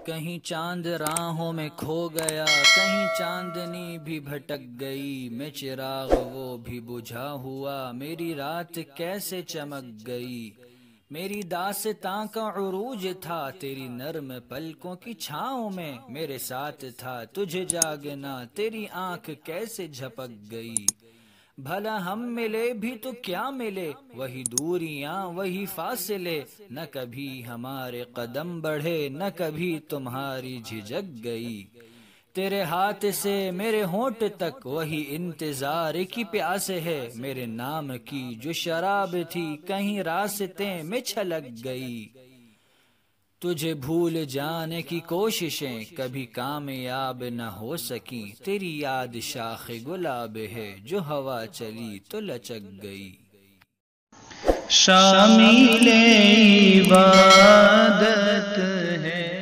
کہیں چاند راہوں میں کھو گیا، کہیں چاندنی بھی بھٹک گئی، میں چراغ وہ بھی بجھا ہوا، میری رات کیسے چمک گئی۔ میری داستاں کا عروج تھا تیری نرم پلکوں کی چھاؤں میں، میرے ساتھ تھا تجھے جاگنا، تیری آنکھ کیسے جھپک گئی۔ بھلا ہم ملے بھی تو کیا ملے، وہی دوریاں وہی فاصلے، نہ کبھی ہمارے قدم بڑھے نہ کبھی تمہاری جھجک گئی۔ تیرے ہاتھ سے میرے ہونٹ تک وہی انتظار کی پیاس ہے، میرے نام کی جو شراب تھی کہیں راستے میں چھلک گئی۔ تجھے بھول جانے کی کوششیں کبھی کامیاب نہ ہو سکیں، تیری یاد شاخ گلاب ہے جو ہوا چلی تو لچک گئی۔ شامل عبادت ہے